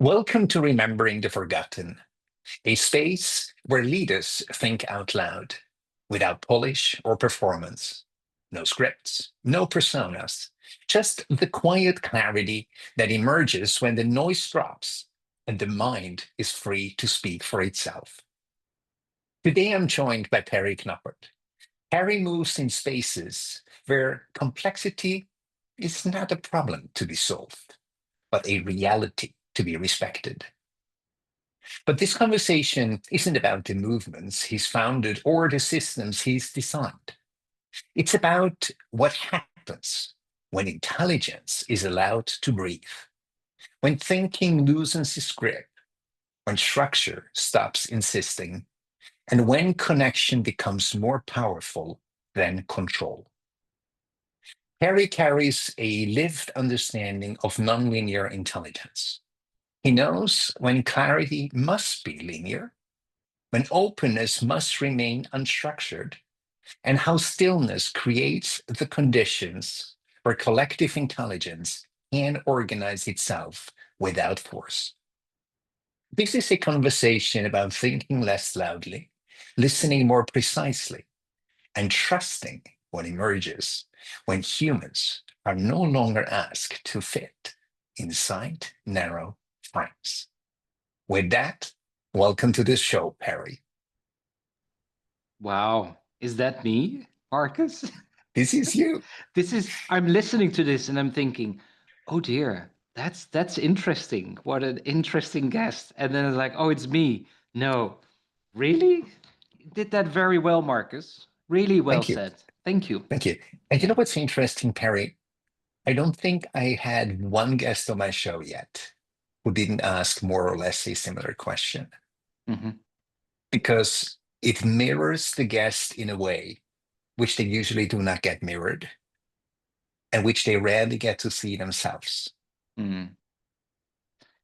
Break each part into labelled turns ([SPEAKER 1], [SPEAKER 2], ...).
[SPEAKER 1] Welcome to Remembering the Forgotten, a space where leaders think out loud, without polish or performance. No scripts, no personas, just the quiet clarity that emerges when the noise drops and the mind is free to speak for itself. Today I'm joined by Perry Knoppert. Perry moves in spaces where complexity is not a problem to be solved, but a reality to be respected. But this conversation isn't about the movements he's founded or the systems he's designed. It's about what happens when intelligence is allowed to breathe, when thinking loosens its grip, when structure stops insisting, and when connection becomes more powerful than control. Perry carries a lived understanding of nonlinear intelligence. He knows when clarity must be linear, when openness must remain unstructured, and how stillness creates the conditions where collective intelligence can organize itself without force. This is a conversation about thinking less loudly, listening more precisely, and trusting what emerges when humans are no longer asked to fit inside narrow frames. With that, welcome to the show, Perry.
[SPEAKER 2] Wow, is that me, Marcus?
[SPEAKER 1] This is you.
[SPEAKER 2] I'm listening to this and I'm thinking, oh dear, that's interesting. What an interesting guest. And then it's like, oh, it's me. No, really? You did that very well, Marcus. Really well
[SPEAKER 1] Thank you.
[SPEAKER 2] said. Thank you.
[SPEAKER 1] Thank you. And you
[SPEAKER 2] Yeah.
[SPEAKER 1] know what's interesting, Perry? I don't think I had one guest on my show yet who didn't ask more or less a similar question
[SPEAKER 2] Hmm.
[SPEAKER 1] because it mirrors the guest in a way which they usually do not get mirrored and which they rarely get to see themselves.
[SPEAKER 2] Mm.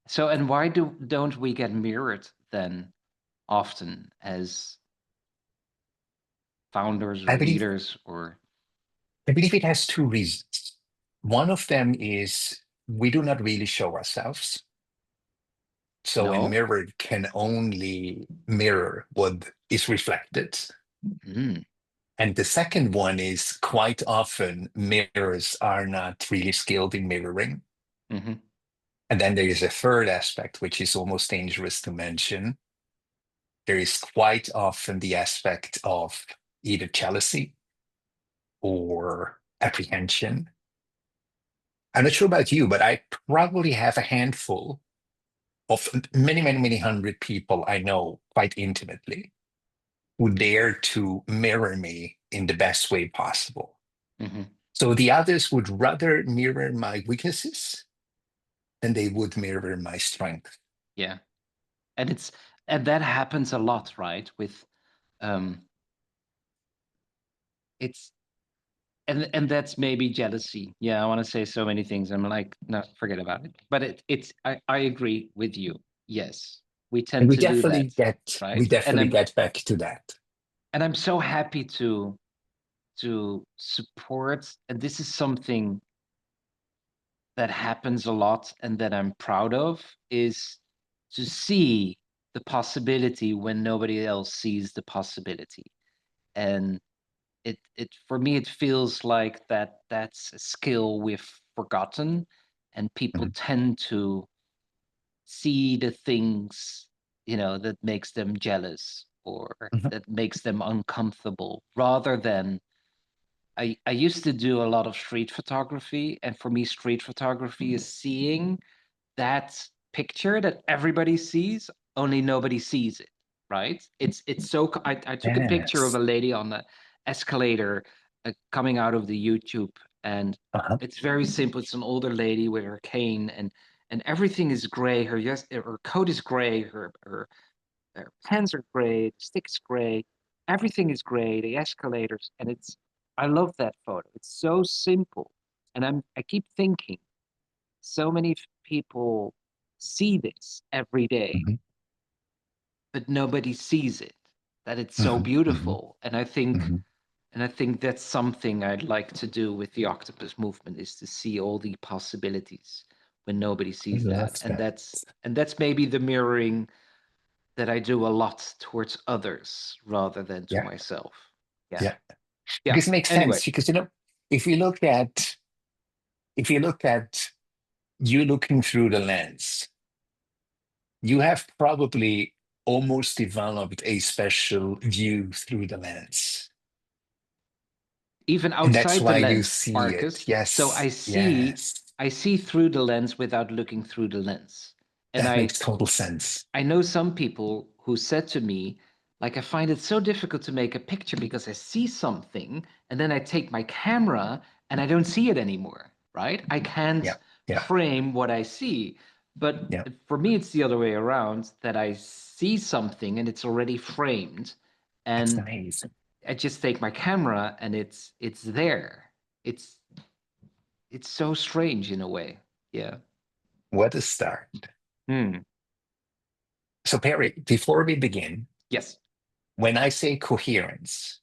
[SPEAKER 2] So, and why don't we get mirrored then often as founders
[SPEAKER 1] I
[SPEAKER 2] or
[SPEAKER 1] believe
[SPEAKER 2] leaders or
[SPEAKER 1] I believe it has two reasons. One of them is we do not really show ourselves. So a
[SPEAKER 2] no?
[SPEAKER 1] mirror can only mirror what is reflected.
[SPEAKER 2] Mm.
[SPEAKER 1] And the second one is quite often mirrors are not really skilled in mirroring.
[SPEAKER 2] Hmm.
[SPEAKER 1] And then there is a third aspect, which is almost dangerous to mention. There is quite often the aspect of either jealousy or apprehension. I'm not sure about you, but I probably have a handful of many, many, many hundred people I know quite intimately who dare to mirror me in the best way possible.
[SPEAKER 2] Hmm.
[SPEAKER 1] So the others would rather mirror my weaknesses than they would mirror my strength.
[SPEAKER 2] Yeah. And it's and that happens a lot, right? With um it's and that's maybe jealousy. Yeah, I want to say so many things. I'm like, no, forget about it. But I agree with you. Yes. We
[SPEAKER 1] And
[SPEAKER 2] tend to do that,
[SPEAKER 1] we
[SPEAKER 2] right?
[SPEAKER 1] definitely get back to that.
[SPEAKER 2] And I'm so happy to support, and this is something that happens a lot and that I'm proud of, is to see the possibility when nobody else sees the possibility. And it for me it feels like that's a skill we've forgotten, and people
[SPEAKER 1] Mhm,
[SPEAKER 2] tend to see the things, that makes them jealous or
[SPEAKER 1] mhm,
[SPEAKER 2] that makes them uncomfortable, rather than I used to do a lot of street photography, and for me street photography is seeing that picture that everybody sees, only nobody sees it, right? It's so I took a picture of
[SPEAKER 1] yes.
[SPEAKER 2] a lady on the escalator, coming out of the YouTube, and
[SPEAKER 1] Uh-huh.
[SPEAKER 2] it's very simple. It's an older lady with her cane, and everything is gray. Her coat is gray. Her pants are gray. The stick is gray. Everything is gray. The escalators, and I love that photo. It's so simple, and I keep thinking so many people see this every day,
[SPEAKER 1] Mhm,
[SPEAKER 2] but nobody sees it, that it's so
[SPEAKER 1] mhm, mhm,
[SPEAKER 2] beautiful. And I think
[SPEAKER 1] mhm.
[SPEAKER 2] and I think that's something I'd like to do with the octopus movement, is to see all the possibilities when nobody
[SPEAKER 1] I
[SPEAKER 2] sees
[SPEAKER 1] love
[SPEAKER 2] that.
[SPEAKER 1] that.
[SPEAKER 2] And that's maybe the mirroring that I do a lot towards others rather than to
[SPEAKER 1] Yeah,
[SPEAKER 2] myself. Yeah.
[SPEAKER 1] yeah.
[SPEAKER 2] Yeah.
[SPEAKER 1] Because it makes
[SPEAKER 2] Anyway,
[SPEAKER 1] sense. Because if you look at if you look at you looking through the lens, you have probably almost developed a special view through the lens.
[SPEAKER 2] even
[SPEAKER 1] And that's
[SPEAKER 2] outside the
[SPEAKER 1] why you
[SPEAKER 2] lens,
[SPEAKER 1] see it.
[SPEAKER 2] Marcus. So
[SPEAKER 1] Yes, yes.
[SPEAKER 2] I see through the lens without looking through the lens. And
[SPEAKER 1] That makes total sense.
[SPEAKER 2] I know some people who said to me, like, I find it so difficult to make a picture because I see something and then I take my camera and I don't see it anymore, right? I can't
[SPEAKER 1] Yeah, yeah,
[SPEAKER 2] frame what I see. But
[SPEAKER 1] yeah.
[SPEAKER 2] for me, it's the other way around, that I see something and it's already framed,
[SPEAKER 1] That's
[SPEAKER 2] and
[SPEAKER 1] amazing.
[SPEAKER 2] I just take my camera and it's there. It's it's so strange in a way. Yeah.
[SPEAKER 1] What a start.
[SPEAKER 2] Hmm.
[SPEAKER 1] So, Perry, before we begin,
[SPEAKER 2] Yes.
[SPEAKER 1] when I say coherence,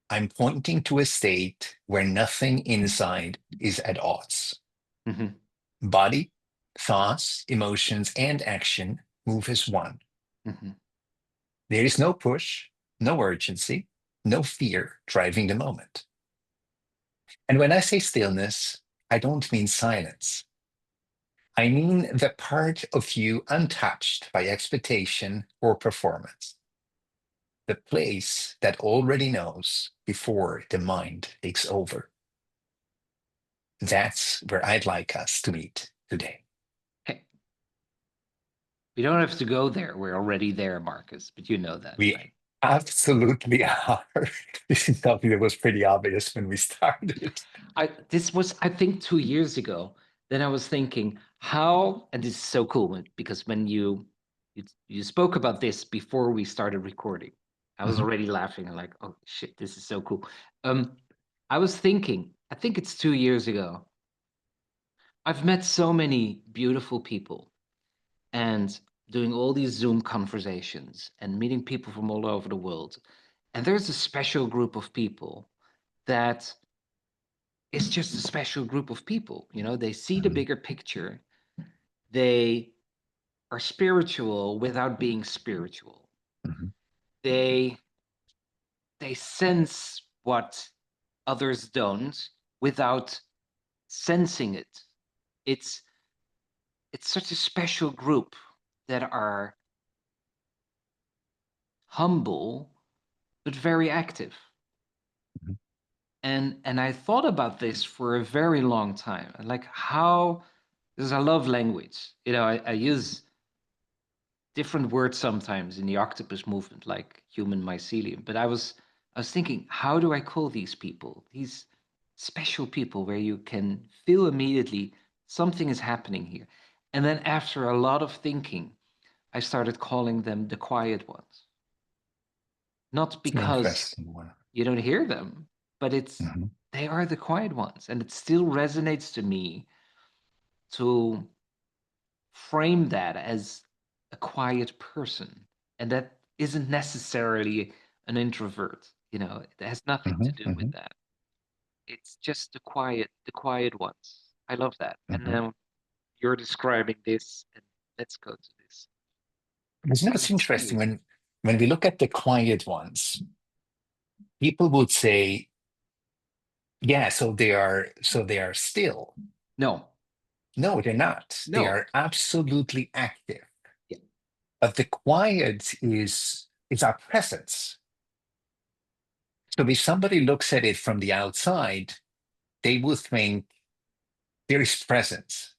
[SPEAKER 1] I'm pointing to a state where nothing inside is at odds.
[SPEAKER 2] Hmm.
[SPEAKER 1] Body, thoughts, emotions, and action move as one.
[SPEAKER 2] Hmm.
[SPEAKER 1] There is no push, no urgency, no fear driving the moment. And when I say stillness, I don't mean silence. I mean the part of you untouched by expectation or performance, the place that already knows before the mind takes over. That's where I'd like us to meet today.
[SPEAKER 2] Hey, we don't have to go there. We're already there, Marcus, but you know that,
[SPEAKER 1] We
[SPEAKER 2] right?
[SPEAKER 1] absolutely are. This is something that was pretty obvious when we started.
[SPEAKER 2] This was, I think, 2 years ago. Then I was thinking how, and this is so cool because when you spoke about this before we started recording, I was
[SPEAKER 1] Mhm.
[SPEAKER 2] already laughing and like, oh shit, this is so cool. Um, I was thinking, I think it's 2 years ago. I've met so many beautiful people and doing all these Zoom conversations and meeting people from all over the world. And there's a special group of people that is just a special group of people. You know, they see the
[SPEAKER 1] Mhm.
[SPEAKER 2] bigger picture. They are spiritual without being spiritual.
[SPEAKER 1] Mhm.
[SPEAKER 2] They they sense what others don't without sensing it. It's it's such a special group that are humble but very active.
[SPEAKER 1] Mhm.
[SPEAKER 2] And I thought about this for a very long time. Like how, because I love language. You know, I use different words sometimes in the octopus movement, like human mycelium. But I was thinking, how do I call these people? These special people where you can feel immediately something is happening here. And then after a lot of thinking, I started calling them the quiet ones. Not
[SPEAKER 1] It's an
[SPEAKER 2] because
[SPEAKER 1] interesting one.
[SPEAKER 2] you don't hear them, but it's
[SPEAKER 1] Mhm.
[SPEAKER 2] they are the quiet ones. And it still resonates to me to frame that as a quiet person. And that isn't necessarily an introvert. You know, it has nothing to
[SPEAKER 1] Mhm.
[SPEAKER 2] do with
[SPEAKER 1] Mhm.
[SPEAKER 2] that. It's just the quiet ones. I love that. And
[SPEAKER 1] Mhm.
[SPEAKER 2] now you're describing this, and let's go to this.
[SPEAKER 1] Isn't
[SPEAKER 2] What
[SPEAKER 1] it
[SPEAKER 2] is this
[SPEAKER 1] interesting
[SPEAKER 2] feeling?
[SPEAKER 1] when we look at the quiet ones, people would say, yeah, so they are still.
[SPEAKER 2] No,
[SPEAKER 1] No, they're not. They
[SPEAKER 2] no.
[SPEAKER 1] are absolutely active.
[SPEAKER 2] Yeah.
[SPEAKER 1] But the quiet is our presence. So if somebody looks at it from the outside, they would think there is presence,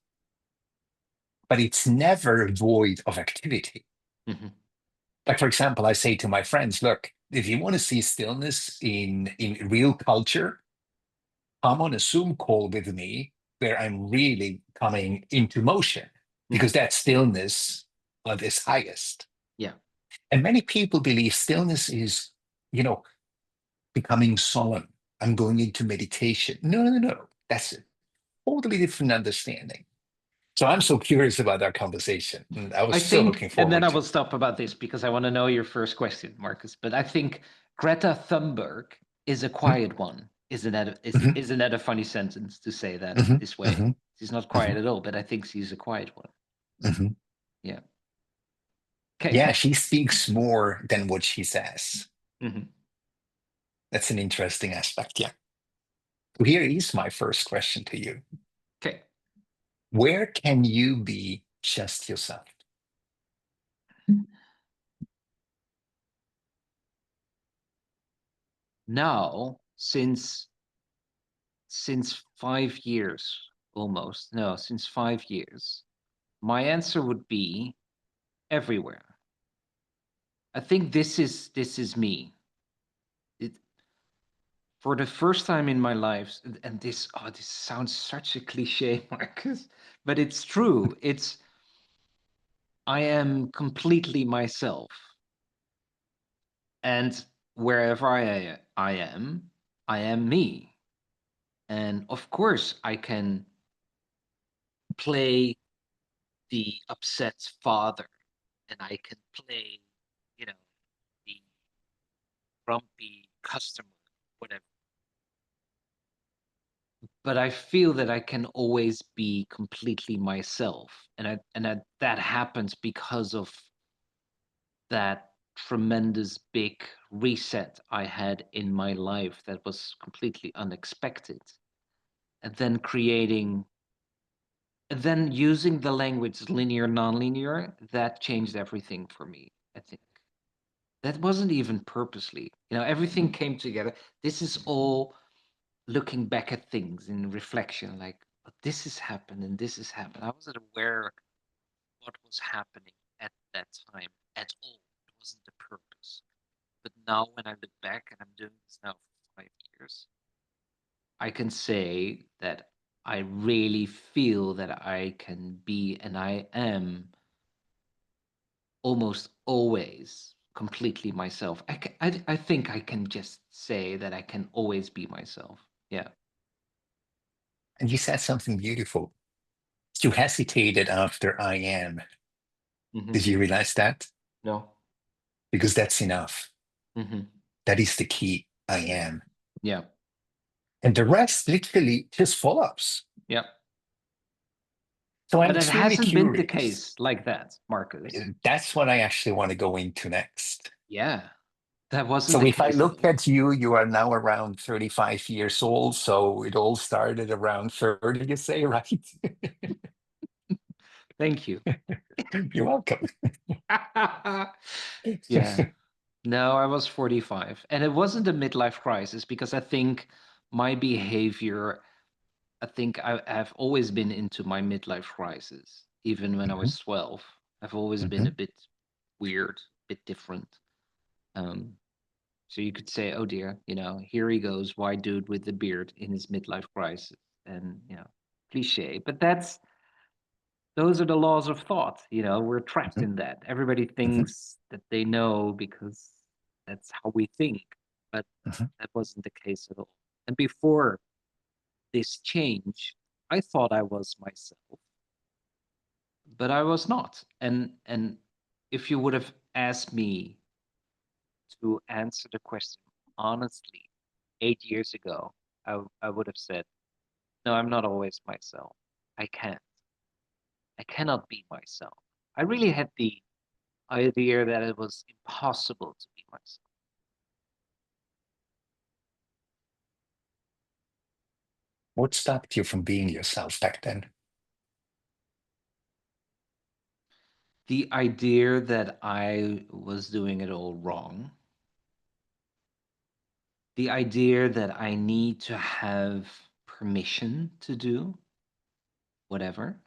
[SPEAKER 1] but it's never void of activity.
[SPEAKER 2] Hmm.
[SPEAKER 1] Like, for example, I say to my friends, look, if you want to see stillness in real culture, come on a Zoom call with me where I'm really coming into motion
[SPEAKER 2] Hmm.
[SPEAKER 1] because that stillness at its highest.
[SPEAKER 2] Yeah.
[SPEAKER 1] And many people believe stillness is, you know, becoming solemn. I'm going into meditation. No, no, no. That's a totally different understanding. So I'm so curious about our conversation, and I was
[SPEAKER 2] I
[SPEAKER 1] so looking
[SPEAKER 2] think, and then
[SPEAKER 1] forward
[SPEAKER 2] I
[SPEAKER 1] to
[SPEAKER 2] will
[SPEAKER 1] it.
[SPEAKER 2] stop about this because I want to know your first question, Marcus. But I think Greta Thunberg is a quiet one. Isn't that
[SPEAKER 1] Mhm,
[SPEAKER 2] isn't that a funny sentence to say that
[SPEAKER 1] mhm,
[SPEAKER 2] this way?
[SPEAKER 1] mhm.
[SPEAKER 2] She's not
[SPEAKER 1] Mhm.
[SPEAKER 2] quiet at all, but I think she's a quiet one.
[SPEAKER 1] Mhm.
[SPEAKER 2] Yeah. Okay.
[SPEAKER 1] Yeah, she speaks more than what she says.
[SPEAKER 2] Hmm.
[SPEAKER 1] That's an interesting aspect. Yeah. Here is my first question to you.
[SPEAKER 2] Okay.
[SPEAKER 1] Where can you be just yourself?
[SPEAKER 2] Now, since 5 years, almost, no, since 5 years, my answer would be everywhere. I think this is me. It, for the first time in my life, and this sounds such a cliche, Marcus, but it's true. I am completely myself, and wherever I am me. And of course, I can play the upset father, and I can play, you know, the grumpy customer, whatever. But I feel that I can always be completely myself, that happens because of that tremendous big reset I had in my life that was completely unexpected, and then using the language linear nonlinear, that changed everything for me. I think that wasn't even purposely, everything came together. This is all looking back at things in reflection, like, "But this has happened and this has happened." I wasn't aware of what was happening at that time at all. It wasn't the purpose. But now when I look back, and I'm doing this now for 5 years, I can say that I really feel that I can be, and I am almost always completely myself. I think I can just say that I can always be myself. Yeah.
[SPEAKER 1] And you said something beautiful. You hesitated after I am.
[SPEAKER 2] Hmm.
[SPEAKER 1] Did you realize that?
[SPEAKER 2] No.
[SPEAKER 1] Because that's enough.
[SPEAKER 2] Hmm.
[SPEAKER 1] That is the key. I am.
[SPEAKER 2] Yeah.
[SPEAKER 1] And the rest literally just follows.
[SPEAKER 2] Yeah.
[SPEAKER 1] So I'm
[SPEAKER 2] But it
[SPEAKER 1] extremely
[SPEAKER 2] hasn't been the
[SPEAKER 1] curious.
[SPEAKER 2] case like that, Marcus.
[SPEAKER 1] That's what I actually want to go into next.
[SPEAKER 2] Yeah. That wasn't
[SPEAKER 1] So
[SPEAKER 2] the
[SPEAKER 1] if I
[SPEAKER 2] case at
[SPEAKER 1] look
[SPEAKER 2] all.
[SPEAKER 1] at you, you are now around 35 years old. So it all started around 30, you say, right?
[SPEAKER 2] Thank you.
[SPEAKER 1] You're welcome.
[SPEAKER 2] Yeah. No, I was 45. And it wasn't a midlife crisis because I think my behavior, I think I've always been into my midlife crisis, even when I
[SPEAKER 1] Mhm,
[SPEAKER 2] was 12. I've always been a
[SPEAKER 1] mhm,
[SPEAKER 2] bit weird, a bit different. Um, so you could say, oh dear, here he goes, white dude with the beard in his midlife crisis. And, cliche. But those are the laws of thought. We're trapped
[SPEAKER 1] mhm,
[SPEAKER 2] in that. Everybody
[SPEAKER 1] mhm,
[SPEAKER 2] thinks that they know because that's how we think. But
[SPEAKER 1] mhm.
[SPEAKER 2] that wasn't the case at all. And before this change, I thought I was myself, but I was not. And if you would have asked me to answer the question honestly 8 years ago, I would have said, no, I'm not always myself. I can't. I cannot be myself. I really had the idea that it was impossible to be myself.
[SPEAKER 1] What stopped you from being yourself back then?
[SPEAKER 2] The idea that I was doing it all wrong, the idea that I need to have permission to do whatever,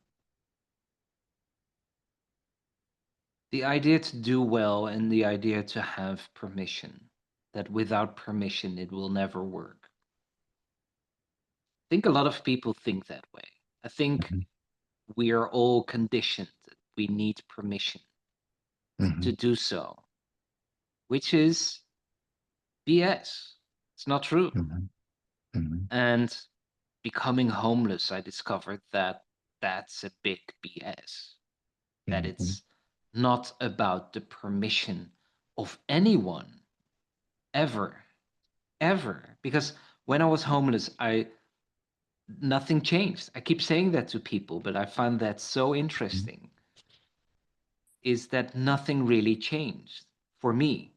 [SPEAKER 2] the idea to do well, and the idea to have permission, that without permission it will never work. I think a lot of people think that way. I think
[SPEAKER 1] Mhm,
[SPEAKER 2] we are all conditioned that we need permission to
[SPEAKER 1] mhm,
[SPEAKER 2] do so, which is BS. It's not true.
[SPEAKER 1] mhm, mhm,
[SPEAKER 2] And becoming homeless, I discovered that that's a big BS, that
[SPEAKER 1] mhm,
[SPEAKER 2] it's not about the permission of anyone ever, ever. Because when I was homeless, nothing changed. I keep saying that to people, but I find that so interesting, is that nothing really changed for me.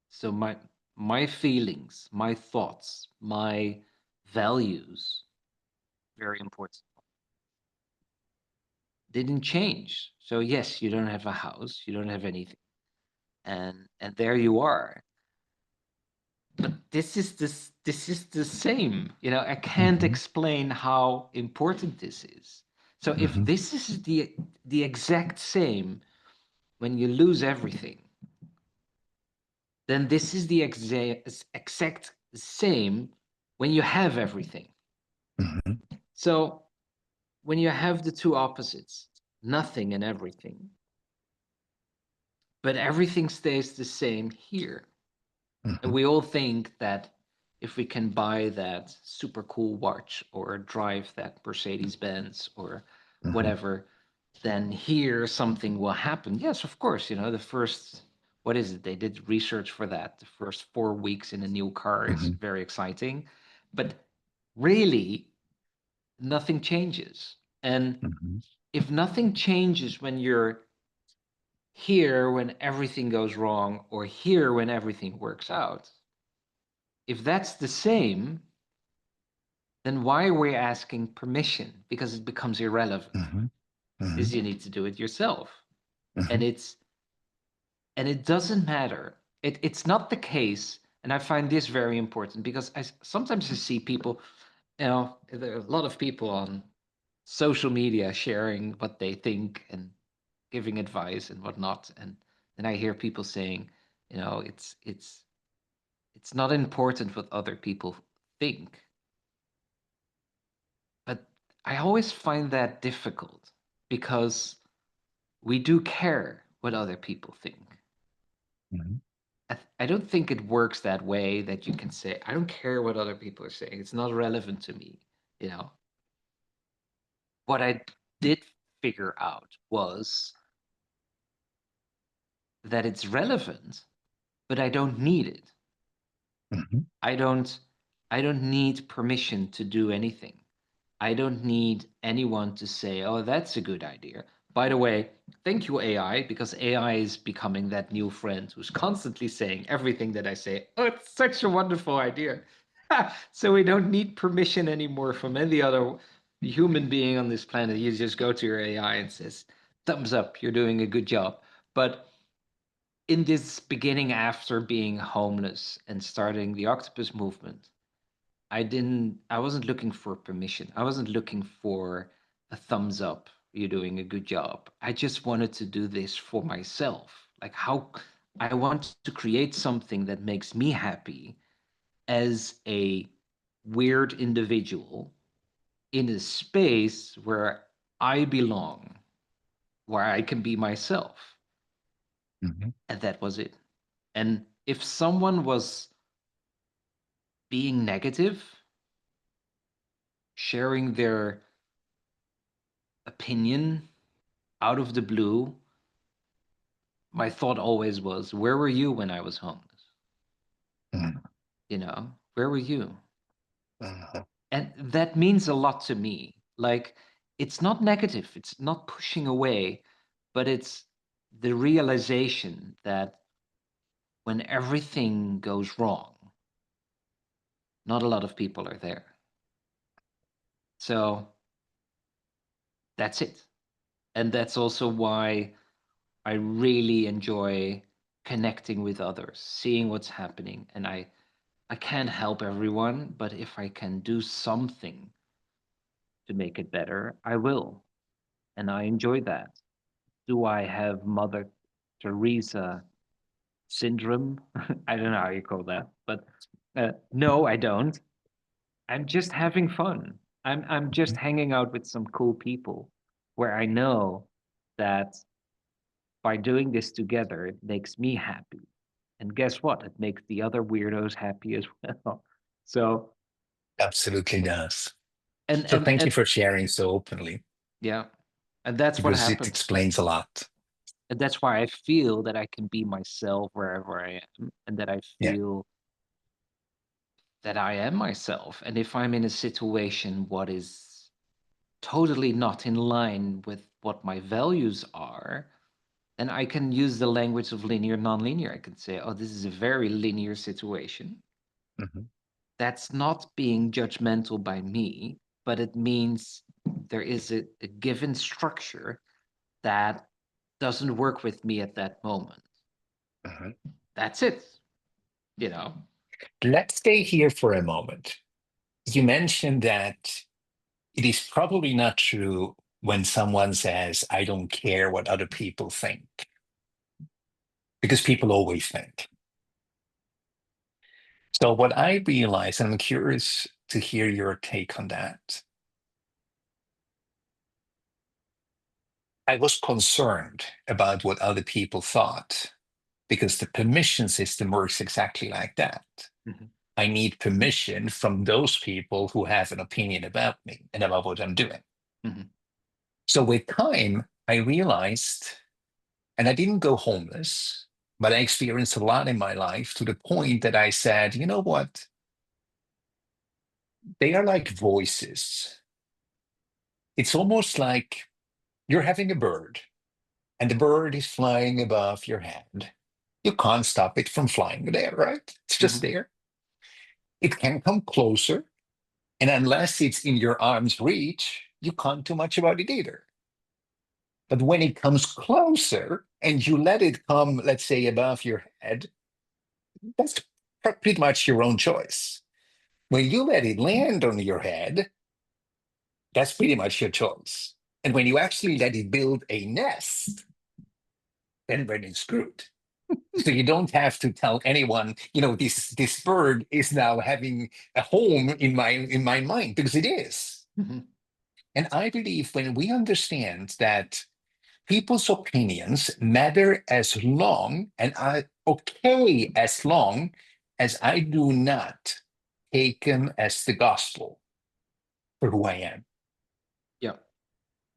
[SPEAKER 2] So my feelings, my thoughts, my values, very important, didn't change. So yes, you don't have a house, you don't have anything, and there you are. But this is the same. You know, I can't
[SPEAKER 1] Hmm.
[SPEAKER 2] explain how important this is. So if
[SPEAKER 1] Hmm.
[SPEAKER 2] this is the exact same when you lose everything, then this is the exact same when you have everything.
[SPEAKER 1] Hmm.
[SPEAKER 2] So when you have the two opposites, nothing and everything, but everything stays the same here. And
[SPEAKER 1] Hmm.
[SPEAKER 2] we all think that if we can buy that super cool watch or drive that Mercedes Benz or
[SPEAKER 1] Hmm.
[SPEAKER 2] whatever, then here something will happen. Yes, of course, you know, the first, what is it? They did research for that. The first 4 weeks in a new car is
[SPEAKER 1] Hmm.
[SPEAKER 2] very exciting. But really, nothing changes. And
[SPEAKER 1] Hmm.
[SPEAKER 2] if nothing changes when you're here when everything goes wrong or here when everything works out, if that's the same, then why are we asking permission? Because it becomes irrelevant.
[SPEAKER 1] Hmm. Hmm.
[SPEAKER 2] Is you need to do it yourself. And
[SPEAKER 1] Hmm.
[SPEAKER 2] it doesn't matter. It's not the case, and I find this very important because sometimes I see people, you know, there are a lot of people on social media sharing what they think and giving advice and whatnot. And then I hear people saying, you know, it's not important what other people think. But I always find that difficult because we do care what other people think.
[SPEAKER 1] Hmm.
[SPEAKER 2] I don't think it works that way that you can say, I don't care what other people are saying. It's not relevant to me. You know, what I did figure out was that it's relevant, but I don't need it.
[SPEAKER 1] Hmm.
[SPEAKER 2] I don't I don't need permission to do anything. I don't need anyone to say, "Oh, that's a good idea." By the way, thank you AI because AI is becoming that new friend who's constantly saying everything that I say, "Oh, it's such a wonderful idea." So we don't need permission anymore from any other human being on this planet. You just go to your AI and says, "Thumbs up, you're doing a good job." But in this beginning after being homeless and starting the octopus movement, I wasn't looking for permission. I wasn't looking for a thumbs up. You're doing a good job. I just wanted to do this for myself. Like how I want to create something that makes me happy as a weird individual in a space where I belong, where I can be myself.
[SPEAKER 1] Hmm.
[SPEAKER 2] And that was it. And if someone was being negative, sharing their opinion out of the blue, my thought always was, where were you when I was homeless? You know, where were you?
[SPEAKER 1] Hmm.
[SPEAKER 2] And that means a lot to me. Like, it's not negative, it's not pushing away, but it's the realization that when everything goes wrong, not a lot of people are there. So that's it. And that's also why I really enjoy connecting with others, seeing what's happening. And I can't help everyone, but if I can do something to make it better, I will. And I enjoy that. Do I have Mother Teresa syndrome? I don't know how you call that, but no, I don't. I'm just having fun. I'm just hanging out with some cool people where I know that by doing this together, it makes me happy. And guess what? It makes the other weirdos happy as well. So,
[SPEAKER 1] Absolutely does.
[SPEAKER 2] and
[SPEAKER 1] So
[SPEAKER 2] and
[SPEAKER 1] thank you
[SPEAKER 2] and
[SPEAKER 1] for sharing so openly
[SPEAKER 2] yeah, and that's what
[SPEAKER 1] because it
[SPEAKER 2] happens.
[SPEAKER 1] explains a lot.
[SPEAKER 2] And that's why I feel that I can be myself wherever I am, and that I
[SPEAKER 1] Yeah.
[SPEAKER 2] feel I am myself. And if I'm in a situation what is totally not in line with what my values are, then I can use the language of linear, nonlinear. I can say, oh, this is a very linear situation.
[SPEAKER 1] Mhm.
[SPEAKER 2] That's not being judgmental by me, but it means there is a given structure that doesn't work with me at that moment.
[SPEAKER 1] Mhm.
[SPEAKER 2] That's it, you know?
[SPEAKER 1] Let's stay here for a moment. You mentioned that it is probably not true when someone says, I don't care what other people think, because people always think. So, what I realized, and I'm curious to hear your take on that, I was concerned about what other people thought because the permission system works exactly like that.
[SPEAKER 2] Mhm.
[SPEAKER 1] I need permission from those people who have an opinion about me and about what I'm doing.
[SPEAKER 2] Mhm.
[SPEAKER 1] So with time, I realized, and I didn't go homeless, but I experienced a lot in my life to the point that I said, you know what? They are like voices. It's almost like you're having a bird and the bird is flying above your head. You can't stop it from flying there, right? It's just
[SPEAKER 2] Mhm.
[SPEAKER 1] there. It can come closer. And unless it's in your arm's reach, you can't do much about it either. But when it comes closer and you let it come, let's say, above your head, that's pretty much your own choice. When you let it land on your head, that's pretty much your choice. And when you actually let it build a nest, then it's screwed. So you don't have to tell anyone, this bird is now having a home in my mind, because it is.
[SPEAKER 2] Mhm.
[SPEAKER 1] And I believe when we understand that people's opinions matter as long and are okay as long as I do not take them as the gospel for who I am.
[SPEAKER 2] Yeah.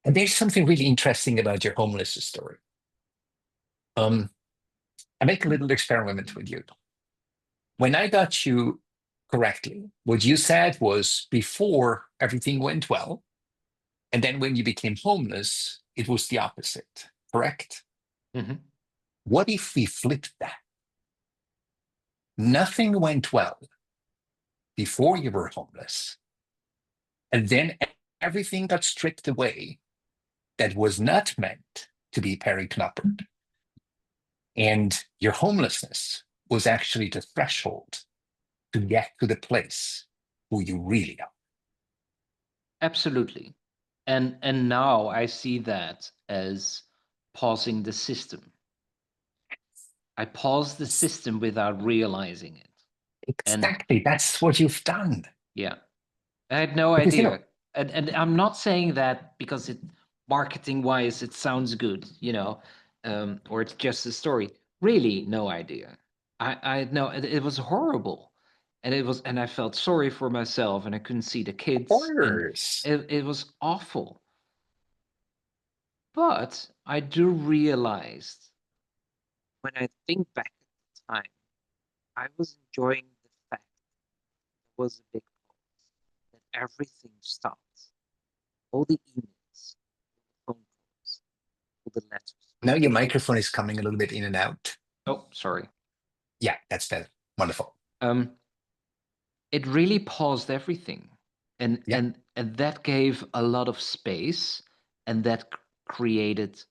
[SPEAKER 1] And there's something really interesting about your homeless story. Um, I make a little experiment with you. When I got you correctly, what you said was before everything went well, and then when you became homeless, it was the opposite, correct?
[SPEAKER 2] Mhm.
[SPEAKER 1] What if we flipped that? Nothing went well before you were homeless, and then everything got stripped away that was not meant to be Perry Knoppert. And your homelessness was actually the threshold to get to the place who you really are.
[SPEAKER 2] Absolutely. And now I see that as pausing the system. I paused the system without realizing it. And
[SPEAKER 1] Exactly. That's what you've done.
[SPEAKER 2] yeah, I had no
[SPEAKER 1] Because,
[SPEAKER 2] idea. And I'm not saying that because it marketing wise it sounds good, or it's just a story. Really, no idea. I had no it was horrible. And I felt sorry for myself and I couldn't see the kids and
[SPEAKER 1] horrors.
[SPEAKER 2] it was awful. But I do realize when I think back at the time, I was enjoying the fact there was a big pause, that everything stopped. All the emails, all the phone calls, all the letters.
[SPEAKER 1] Now your microphone is coming a little bit in and out.
[SPEAKER 2] Oh, sorry.
[SPEAKER 1] Yeah, that's better. Wonderful.
[SPEAKER 2] Um, it really paused everything, and
[SPEAKER 1] Yeah.
[SPEAKER 2] and and that gave a lot of space, and that created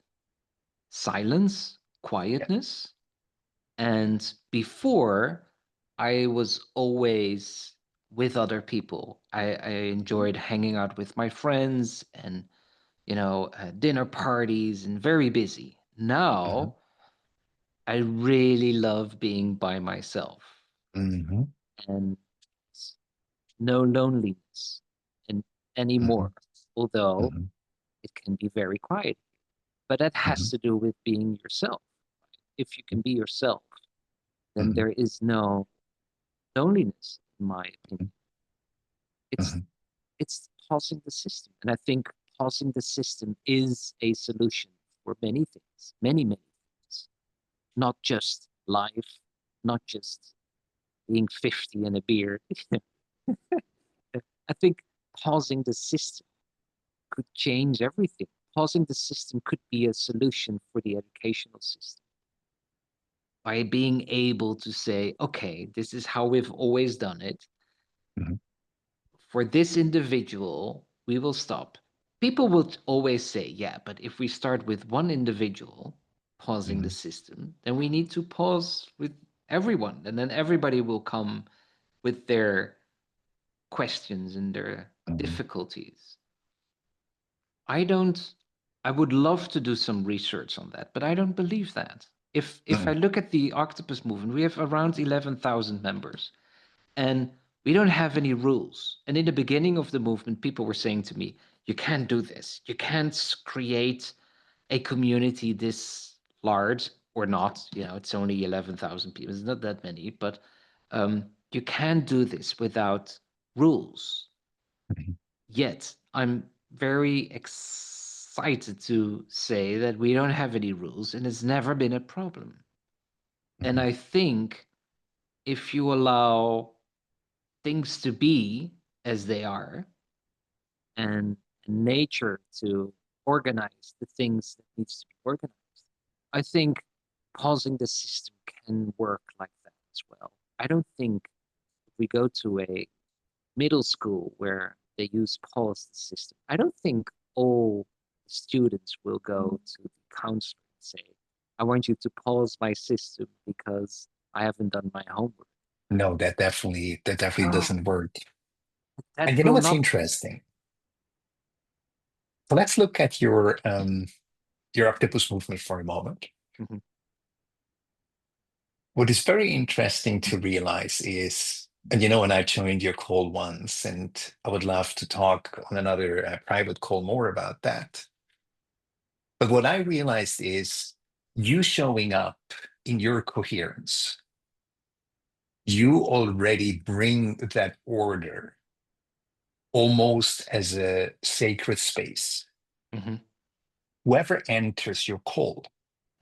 [SPEAKER 2] silence,
[SPEAKER 1] Yeah.
[SPEAKER 2] quietness. And before, I was always with other people. I enjoyed hanging out with my friends and, dinner parties and very busy.
[SPEAKER 1] Hmm.
[SPEAKER 2] Now, I really love being by myself
[SPEAKER 1] Hmm.
[SPEAKER 2] and no loneliness and
[SPEAKER 1] Hmm.
[SPEAKER 2] anymore, although
[SPEAKER 1] Hmm.
[SPEAKER 2] it can be very quiet. But that has
[SPEAKER 1] Hmm.
[SPEAKER 2] to do with being yourself. If you can be yourself, then
[SPEAKER 1] Hmm.
[SPEAKER 2] there is no loneliness, in my opinion. It's
[SPEAKER 1] Hmm.
[SPEAKER 2] it's pausing the system. And I think pausing the system is a solution for many things, many, many things. Not just life, not just being 50 and a beard. I think pausing the system could change everything. Pausing the system could be a solution for the educational system by being able to say, okay, this is how we've always done it.
[SPEAKER 1] Mhm.
[SPEAKER 2] For this individual, we will stop. People will always say, yeah, but if we start with one individual pausing the
[SPEAKER 1] Mhm.
[SPEAKER 2] system, then we need to pause with everyone. And then everybody will come with their questions and their
[SPEAKER 1] Mhm.
[SPEAKER 2] difficulties. I don't, I would love to do some research on that, but I don't believe that. If I
[SPEAKER 1] Mhm.
[SPEAKER 2] look at the octopus movement, we have around 11,000 members and we don't have any rules. And in the beginning of the movement, people were saying to me, you can't do this. You can't create a community this large or not. You know, it's only 11,000 people. It's not that many, but you can't do this without rules.
[SPEAKER 1] Mhm.
[SPEAKER 2] Yet I'm very excited to say that we don't have any rules and it's never been a problem. And
[SPEAKER 1] Mhm.
[SPEAKER 2] I think if you allow things to be as they are and nature to organize the things that needs to be organized, I think pausing the system can work like that as well. I don't think if we go to a middle school where they use pause the system, I don't think all students will go to the counselor and say, I want you to pause my system because I haven't done my homework.
[SPEAKER 1] No, that definitely
[SPEAKER 2] No,
[SPEAKER 1] doesn't work.
[SPEAKER 2] that
[SPEAKER 1] And you know
[SPEAKER 2] will
[SPEAKER 1] what's
[SPEAKER 2] not.
[SPEAKER 1] interesting? So let's look at your octopus movement for a moment.
[SPEAKER 2] Mhm,
[SPEAKER 1] What is very interesting to realize is, and and I joined your call once, and I would love to talk on another private call more about that. But what I realized is you showing up in your coherence, you already bring that order almost as a sacred space.
[SPEAKER 2] mhm,
[SPEAKER 1] Whoever enters your call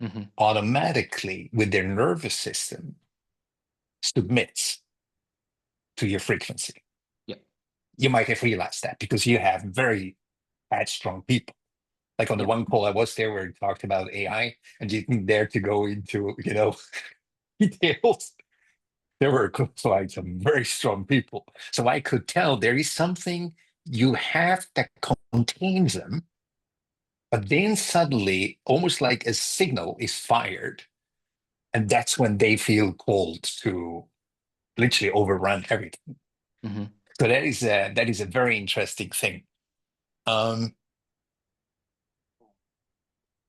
[SPEAKER 2] mhm.
[SPEAKER 1] automatically, with their nervous system, submits to your frequency.
[SPEAKER 2] Yeah,
[SPEAKER 1] You might have realized that because you have very headstrong people. Like on the
[SPEAKER 2] yeah.
[SPEAKER 1] one call I was there where we talked about AI and you didn't dare to go into, details. There were like some very strong people. So I could tell there is something you have that contains them, but then suddenly, almost like a signal is fired. And that's when they feel called to literally overrun everything.
[SPEAKER 2] Mhm,
[SPEAKER 1] So that is a very interesting thing. Um,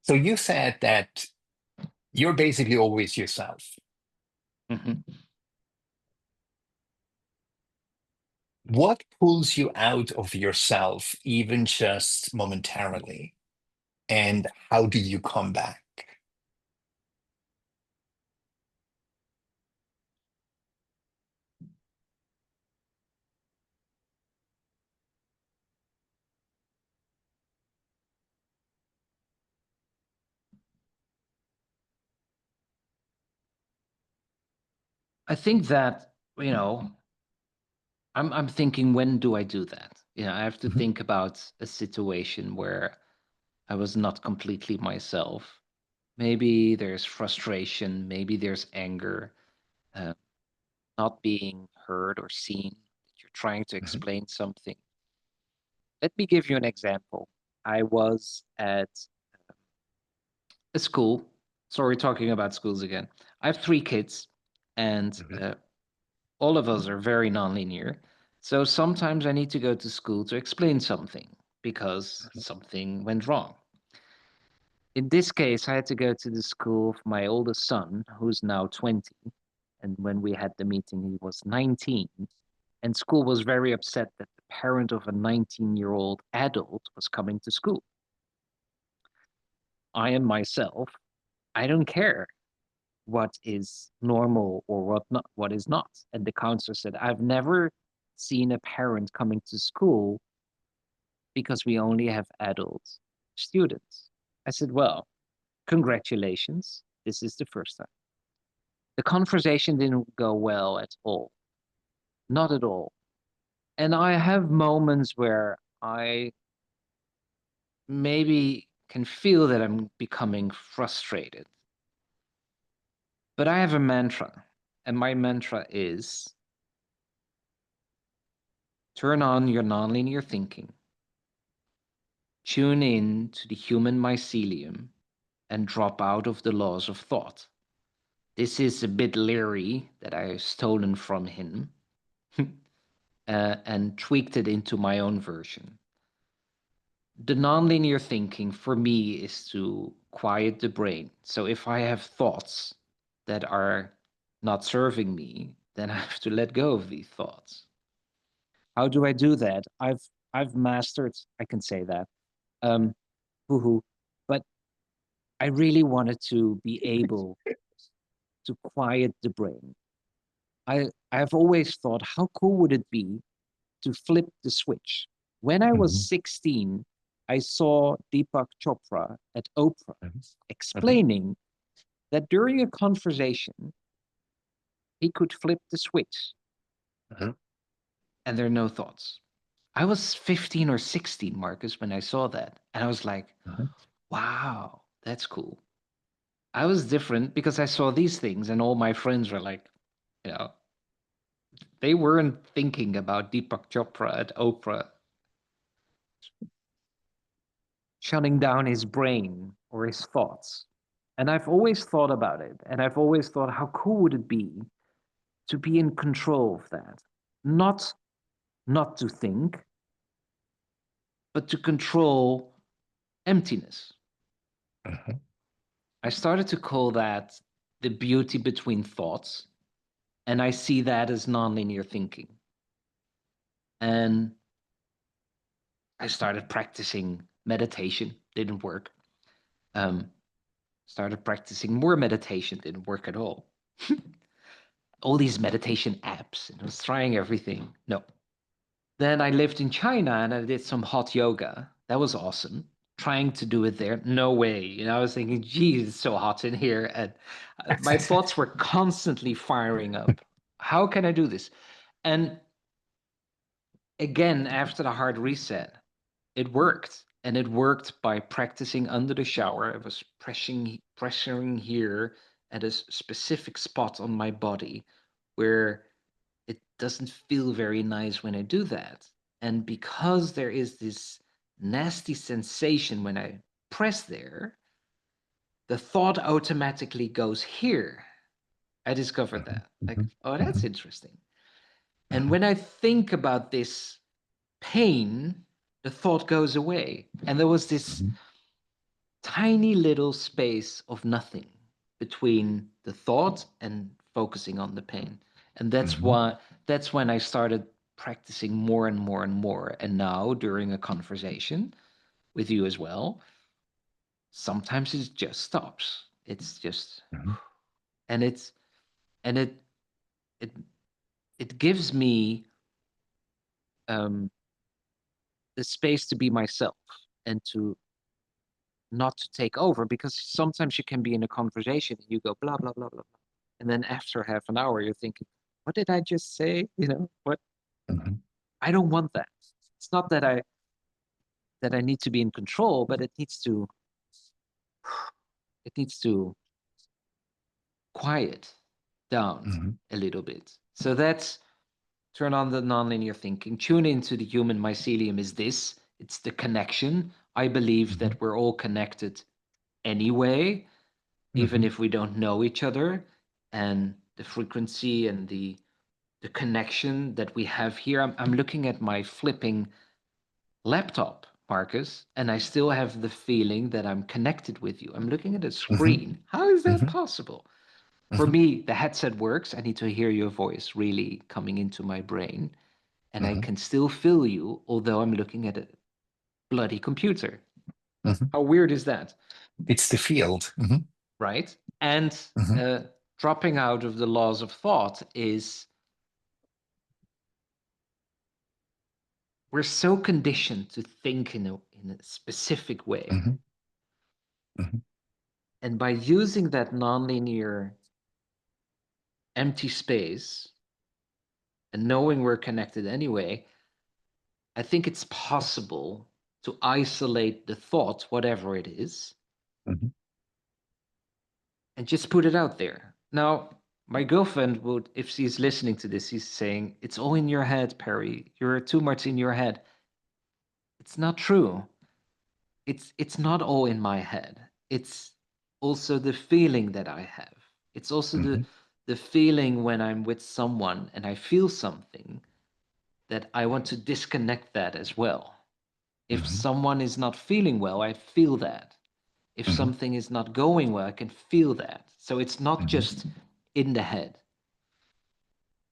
[SPEAKER 1] so you said that you're basically always yourself.
[SPEAKER 2] mhm.
[SPEAKER 1] What pulls you out of yourself, even just momentarily? And how do you come back?
[SPEAKER 2] I think that, I'm thinking, when do I do that? I have to
[SPEAKER 1] Mhm.
[SPEAKER 2] think about a situation where I was not completely myself. Maybe there's frustration, maybe there's anger, uh, not being heard or seen, that you're trying to
[SPEAKER 1] Mhm.
[SPEAKER 2] explain something. Let me give you an example. I was at a school. Sorry, talking about schools again. I have three kids, and
[SPEAKER 1] Mhm.
[SPEAKER 2] all of us are very nonlinear. So sometimes I need to go to school to explain something because something went wrong. In this case, I had to go to the school of my oldest son, who's now 20. And when we had the meeting, he was 19. And school was very upset that the parent of a 19-year-old adult was coming to school. I am myself. I don't care what is normal or what is not. And the counselor said, I've never seen a parent coming to school because we only have adult students. I said, well, congratulations. This is the first time. The conversation didn't go well at all. Not at all. And I have moments where I maybe can feel that I'm becoming frustrated. But I have a mantra, and my mantra is turn on your nonlinear thinking, tune in to the human mycelium, and drop out of the laws of thought. This is a bit leery that I've stolen from him and tweaked it into my own version. The nonlinear thinking for me is to quiet the brain. So if I have thoughts that are not serving me, then I have to let go of these thoughts. How do I do that? I've mastered, I can say that. Um, hoo-hoo. But I really wanted to be able to quiet the brain. I've always thought, how cool would it be to flip the switch? When I was
[SPEAKER 1] Mhm.
[SPEAKER 2] 16, I saw Deepak Chopra at Oprah
[SPEAKER 1] Mhm. Mhm.
[SPEAKER 2] explaining that during a conversation, he could flip the switch
[SPEAKER 1] Mhm.
[SPEAKER 2] and there are no thoughts. I was 15 or 16, Marcus, when I saw that. And I was like,
[SPEAKER 1] Mhm.
[SPEAKER 2] wow, that's cool. I was different because I saw these things, and all my friends were like, you know, they weren't thinking about Deepak Chopra at Oprah shutting down his brain or his thoughts. And I've always thought about it. And I've always thought, how cool would it be to be in control of that? Not not to think, but to control emptiness.
[SPEAKER 1] Mhm.
[SPEAKER 2] I started to call that the beauty between thoughts. And I see that as nonlinear thinking. And I started practicing meditation, didn't work. Um, Started practicing more meditation, didn't work at all. All these meditation apps, and I was trying everything. No. Then I lived in China and I did some hot yoga. That was awesome. Trying to do it there, no way. I was thinking, geez, it's so hot in here. And my thoughts were constantly firing up. How can I do this? And again, after the hard reset, it worked. And it worked by practicing under the shower. I was pressuring here at a specific spot on my body where it doesn't feel very nice when I do that. And because there is this nasty sensation when I press there, the thought automatically goes here. I discovered
[SPEAKER 1] Mhm.
[SPEAKER 2] that. Like,
[SPEAKER 1] Mhm.
[SPEAKER 2] oh, that's
[SPEAKER 1] Mhm.
[SPEAKER 2] interesting. And
[SPEAKER 1] Mhm.
[SPEAKER 2] when I think about this pain, the thought goes away. And there was this
[SPEAKER 1] Mhm.
[SPEAKER 2] tiny little space of nothing between the thought and focusing on the pain. And
[SPEAKER 1] Mhm.
[SPEAKER 2] that's when I started practicing more and more and more. And now during a conversation with you as well, sometimes it just stops. It's just
[SPEAKER 1] Mhm.
[SPEAKER 2] and it's and it it gives me um the space to be myself and to not to take over, because sometimes you can be in a conversation and you go blah blah blah blah blah. And then after half an hour you're thinking, what did I just say? What?
[SPEAKER 1] Mhm.
[SPEAKER 2] I don't want that. It's not that I need to be in control, but it needs to quiet down
[SPEAKER 1] Mhm.
[SPEAKER 2] a little bit. So that's turn on the nonlinear thinking. Tune into the human mycelium is this. It's the connection. I believe
[SPEAKER 1] Mhm.
[SPEAKER 2] that we're all connected anyway, even
[SPEAKER 1] Mhm.
[SPEAKER 2] if we don't know each other. And the frequency and the connection that we have here. I'm looking at my flipping laptop, Marcus, and I still have the feeling that I'm connected with you. I'm looking at a
[SPEAKER 1] Mhm.
[SPEAKER 2] screen. How is that
[SPEAKER 1] Mhm.
[SPEAKER 2] possible? For
[SPEAKER 1] Mhm.
[SPEAKER 2] me, the headset works. I need to hear your voice really coming into my brain, and I
[SPEAKER 1] Mhm.
[SPEAKER 2] can still feel you, although I'm looking at a bloody computer.
[SPEAKER 1] Mhm.
[SPEAKER 2] How weird is that?
[SPEAKER 1] It's the field. Mhm.
[SPEAKER 2] Right? And
[SPEAKER 1] Mhm.
[SPEAKER 2] uh, dropping out of the laws of thought is we're so conditioned to think in a specific way.
[SPEAKER 1] Mhm. Mhm.
[SPEAKER 2] And by using that nonlinear empty space and knowing we're connected anyway, I think it's possible to isolate the thought, whatever it is,
[SPEAKER 1] Mhm.
[SPEAKER 2] and just put it out there. Now, my girlfriend would, if she's listening to this, she's saying, "It's all in your head, Perry. You're too much in your head." It's not true. It's not all in my head. It's also the feeling that I have. It's also
[SPEAKER 1] Mhm.
[SPEAKER 2] the feeling when I'm with someone and I feel something that I want to disconnect that as well. If
[SPEAKER 1] Mhm.
[SPEAKER 2] someone is not feeling well, I feel that. If
[SPEAKER 1] Mhm.
[SPEAKER 2] something is not going well, I can feel that. So it's not
[SPEAKER 1] Mhm.
[SPEAKER 2] just in the head.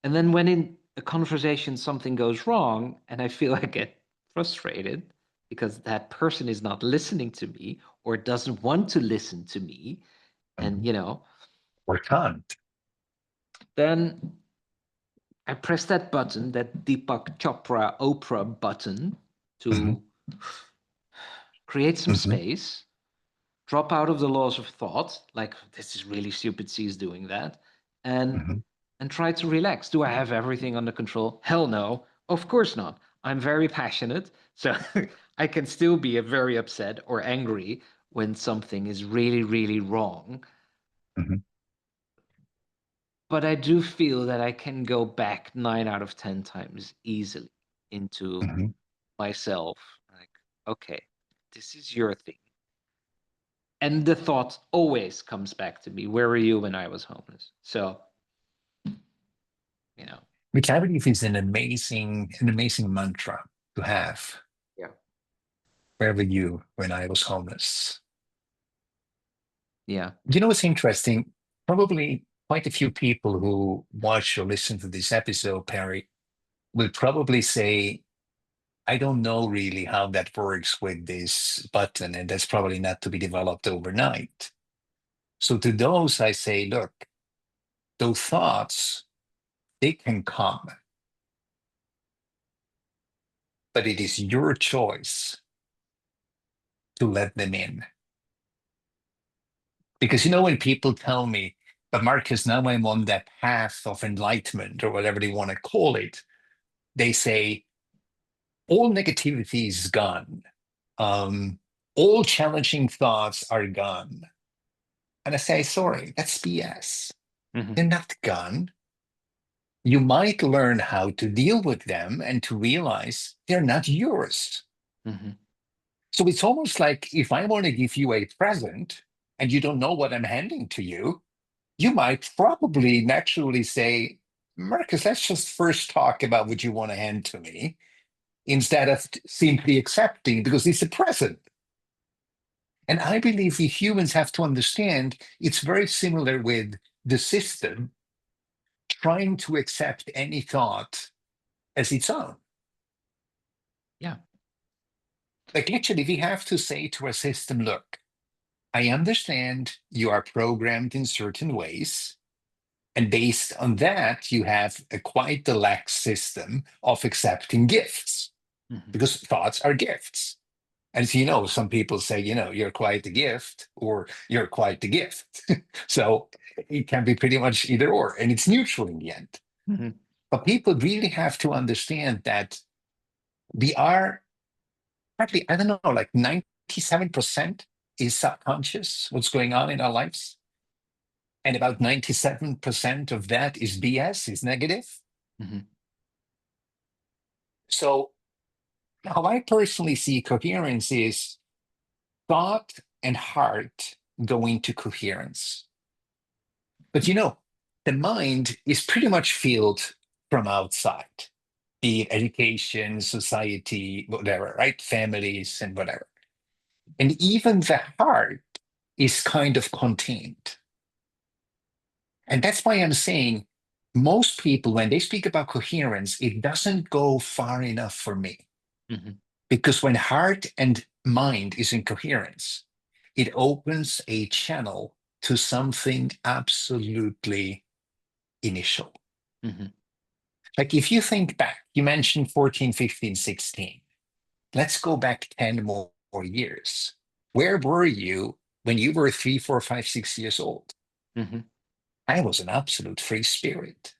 [SPEAKER 2] And then when in a conversation something goes wrong and I feel I get frustrated because that person is not listening to me or doesn't want to listen to me, and
[SPEAKER 1] Mhm. Or can't.
[SPEAKER 2] then I press that button, that Deepak Chopra Oprah button,
[SPEAKER 1] Mhm.
[SPEAKER 2] to create some
[SPEAKER 1] Mhm.
[SPEAKER 2] space, drop out of the laws of thought, like this is really stupid, she's doing that, and
[SPEAKER 1] Mhm.
[SPEAKER 2] and try to relax. Do I have everything under control? Hell no, of course not. I'm very passionate, so I can still be very upset or angry when something is really, really wrong.
[SPEAKER 1] Mhm.
[SPEAKER 2] But I do feel that I can go back 9 out of 10 times easily into
[SPEAKER 1] Mhm.
[SPEAKER 2] myself. Like, okay, this is your thing. And the thought always comes back to me. Where were you when I was homeless? So, you know,
[SPEAKER 1] Which I believe is an amazing mantra to have.
[SPEAKER 2] yeah,
[SPEAKER 1] Where were you when I was homeless?
[SPEAKER 2] yeah,
[SPEAKER 1] You know what's interesting? Probably quite a few people who watch or listen to this episode, Perry, will probably say, I don't know really how that works with this button, and that's probably not to be developed overnight. So to those, I say, look, those thoughts, they can come, but it is your choice to let them in. Because when people tell me, but Marcus, now I'm on that path of enlightenment or whatever they want to call it, they say, all negativity is gone. Um, all challenging thoughts are gone. And I say, sorry, that's BS.
[SPEAKER 2] hmm,
[SPEAKER 1] They're not gone. You might learn how to deal with them and to realize they're not yours.
[SPEAKER 2] hmm,
[SPEAKER 1] So it's almost like if I want to give you a present and you don't know what I'm handing to you, you might probably naturally say, Marcus, let's just first talk about what you want to hand to me instead of simply accepting because it's a present. And I believe we humans have to understand it's very similar with the system trying to accept any thought as its own.
[SPEAKER 2] yeah,
[SPEAKER 1] Like literally, we have to say to our system, look, I understand you are programmed in certain ways. And based on that, you have a quite the lax system of accepting gifts
[SPEAKER 2] hmm,
[SPEAKER 1] because thoughts are gifts. And as you know, some people say, you're quite the gift or you're quite the gift. So it can be pretty much either or, and it's neutral in the end.
[SPEAKER 2] hmm,
[SPEAKER 1] But people really have to understand that we are probably, I don't know, like 97% is subconscious, what's going on in our lives. And about 97% of that is BS, is negative.
[SPEAKER 2] hmm,
[SPEAKER 1] So how I personally see coherence is thought and heart go into coherence. But the mind is pretty much filled from outside, be it education, society, whatever, right? Families and whatever. And even the heart is kind of contained. And that's why I'm saying most people, when they speak about coherence, it doesn't go far enough for me.
[SPEAKER 2] hmm,
[SPEAKER 1] Because when heart and mind is in coherence, it opens a channel to something absolutely initial.
[SPEAKER 2] hmm,
[SPEAKER 1] Like if you think back, you mentioned 14, 15, 16. Let's go back 10 more years. Where were you when you were 3, 4, 5, 6 years old?
[SPEAKER 2] hmm.
[SPEAKER 1] I was an absolute free spirit.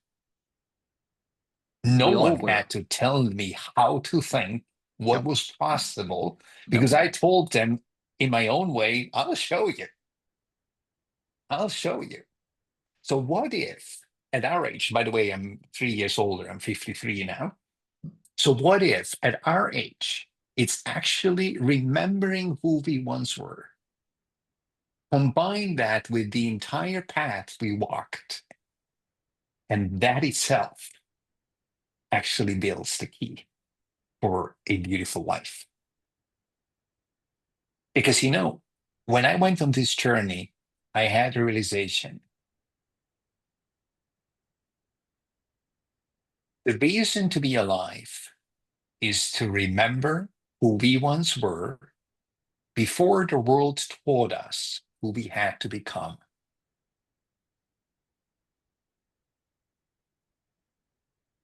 [SPEAKER 1] No
[SPEAKER 2] We all
[SPEAKER 1] one
[SPEAKER 2] were.
[SPEAKER 1] had to tell me how to think, what
[SPEAKER 2] Nope.
[SPEAKER 1] was possible,
[SPEAKER 2] Nope.
[SPEAKER 1] because I told them in my own way, I'll show you. I'll show you. So, what if at our age, by the way, I'm 3 years older, I'm 53 now. So, what if at our age, it's actually remembering who we once were? Combine that with the entire path we walked, and that itself actually builds the key for a beautiful life. Because, when I went on this journey, I had a realization. The reason to be alive is to remember who we once were before the world taught us who we had to become.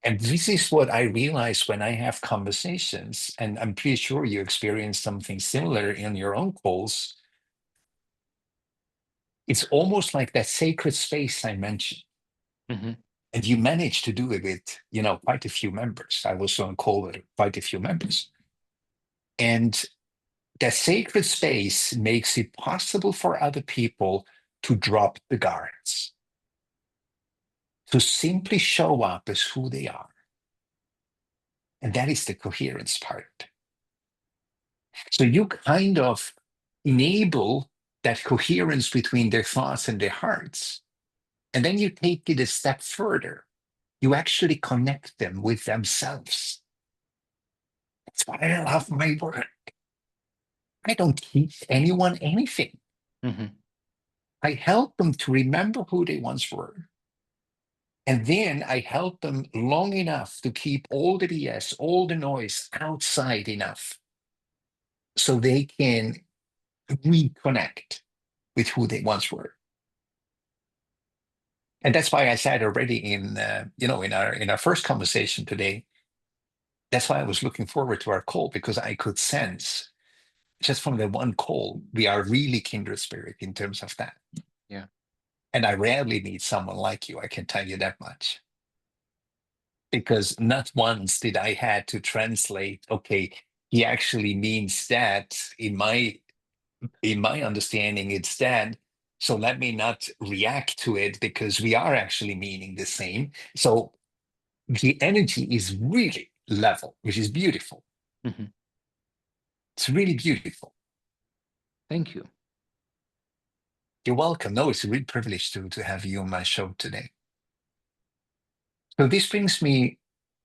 [SPEAKER 1] And this is what I realize when I have conversations, and I'm pretty sure you experience something similar in your own calls. It's almost like that sacred space I mentioned.
[SPEAKER 2] Hmm.
[SPEAKER 1] And you manage to do it with, quite a few members. I was on call with quite a few members. And that sacred space makes it possible for other people to drop the guards, to simply show up as who they are. And that is the coherence part. So you kind of enable that coherence between their thoughts and their hearts. And then you take it a step further. You actually connect them with themselves. That's why I love my work. I don't teach anyone anything.
[SPEAKER 2] Hmm.
[SPEAKER 1] I help them to remember who they once were. And then I help them long enough to keep all the BS, all the noise outside enough so they can reconnect with who they once were. And that's why I said already in our first conversation today, that's why I was looking forward to our call, because I could sense just from the one call, we are really kindred spirit in terms of that.
[SPEAKER 2] Yeah.
[SPEAKER 1] And I rarely meet someone like you, I can tell you that much. Because not once did I had to translate, okay, he actually means that in my understanding, it's that. So let me not react to it because we are actually meaning the same. So the energy is really level, which is beautiful.
[SPEAKER 2] Hmm.
[SPEAKER 1] It's really beautiful.
[SPEAKER 2] Thank you.
[SPEAKER 1] You're welcome. No, it's a real privilege to have you on my show today. So this brings me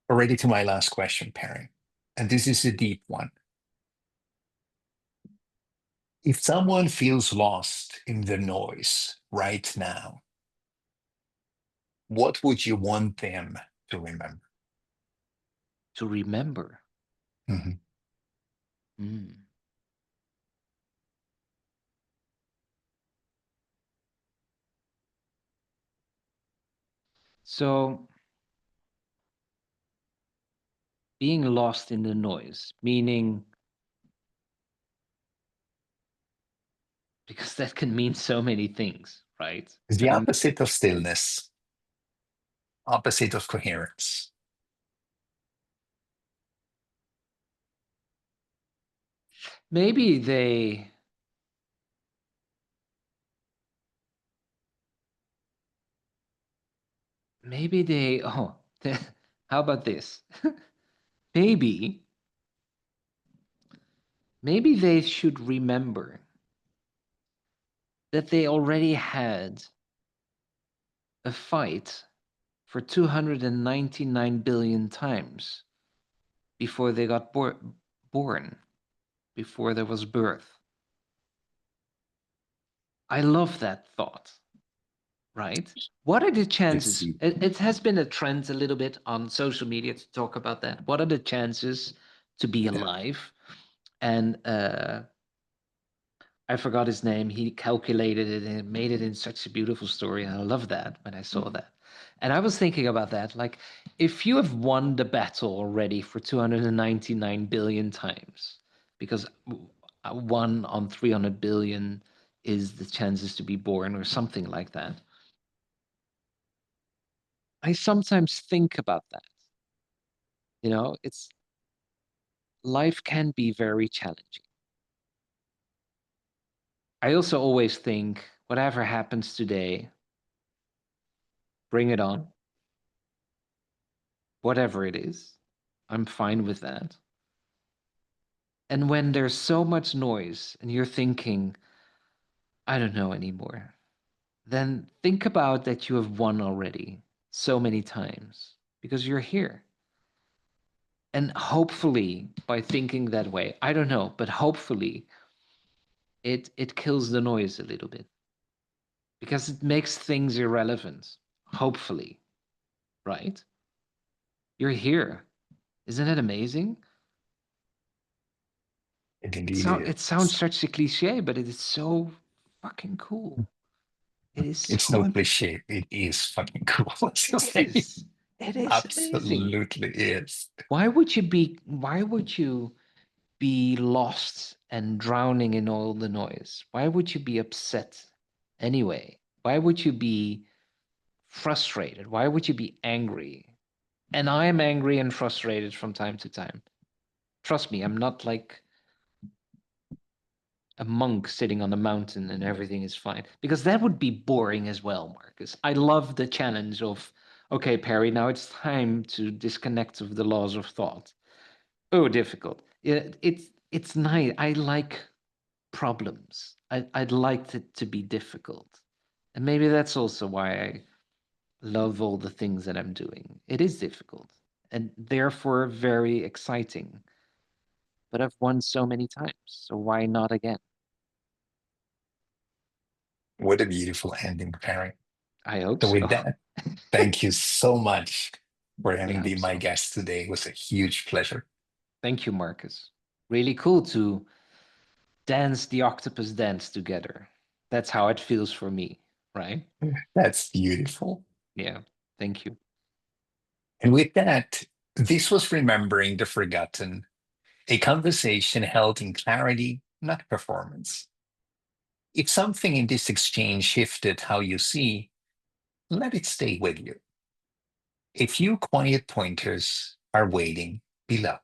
[SPEAKER 1] already to my last question, Perry. And this is a deep one. If someone feels lost in the noise right now, what would you want them to remember?
[SPEAKER 2] To remember.
[SPEAKER 1] Mhm.
[SPEAKER 2] Mm. So being lost in the noise, meaning, because that can mean so many things, right?
[SPEAKER 1] It's the
[SPEAKER 2] But I'm
[SPEAKER 1] opposite of stillness, opposite of coherence.
[SPEAKER 2] maybe they maybe they oh how about this? maybe maybe they should remember that they already had a fight for 299 billion times before they got born, before there was birth. I love that thought, right? What are the
[SPEAKER 1] It's
[SPEAKER 2] chances? It has been a trend a little bit on social media to talk about that. What are the chances to be
[SPEAKER 1] yeah.
[SPEAKER 2] alive? And I forgot his name. He calculated it and made it in such a beautiful story. And I love that when I saw that. And I was thinking about that. Like, if you have won the battle already for 299 billion times, because one on 300 billion is the chances to be born or something like that. I sometimes think about that. It's life can be very challenging. I also always think whatever happens today, bring it on. Whatever it is, I'm fine with that. And when there's so much noise and you're thinking, I don't know anymore, then think about that you have won already so many times because you're here. And hopefully, by thinking that way, I don't know, but hopefully it kills the noise a little bit because it makes things irrelevant. Hopefully, right? You're here. Isn't it amazing?
[SPEAKER 1] It
[SPEAKER 2] It,
[SPEAKER 1] indeed
[SPEAKER 2] so, it sounds
[SPEAKER 1] is.
[SPEAKER 2] such a cliche, but it is so fucking cool. It is
[SPEAKER 1] It's
[SPEAKER 2] so
[SPEAKER 1] no cliche. It is fucking cool. As you
[SPEAKER 2] it
[SPEAKER 1] say.
[SPEAKER 2] is. It is amazing.
[SPEAKER 1] Absolutely is.
[SPEAKER 2] Why would you be lost and drowning in all the noise? Why would you be upset anyway? Why would you be frustrated? Why would you be angry? And I am angry and frustrated from time to time. Trust me, I'm not like a monk sitting on a mountain and everything is fine. Because that would be boring as well, Marcus. I love the challenge of, okay, Perry, now it's time to disconnect of the laws of thought. Oh, difficult. It's nice. I like problems. I'd like it to be difficult. And maybe that's also why I love all the things that I'm doing. It is difficult and therefore very exciting. But I've won so many times, so why not again?
[SPEAKER 1] What a beautiful ending, Perry.
[SPEAKER 2] I hope
[SPEAKER 1] So, with
[SPEAKER 2] so.
[SPEAKER 1] that, thank you so much for
[SPEAKER 2] I
[SPEAKER 1] having
[SPEAKER 2] hope
[SPEAKER 1] been my
[SPEAKER 2] so.
[SPEAKER 1] guest today. It was a huge pleasure.
[SPEAKER 2] Thank you, Marcus. Really cool to dance the octopus dance together. That's how it feels for me, right?
[SPEAKER 1] That's beautiful.
[SPEAKER 2] Yeah. Thank you.
[SPEAKER 1] And with that, this was Remembering the Forgotten, a conversation held in clarity, not performance. If something in this exchange shifted how you see, let it stay with you. A few quiet pointers are waiting below.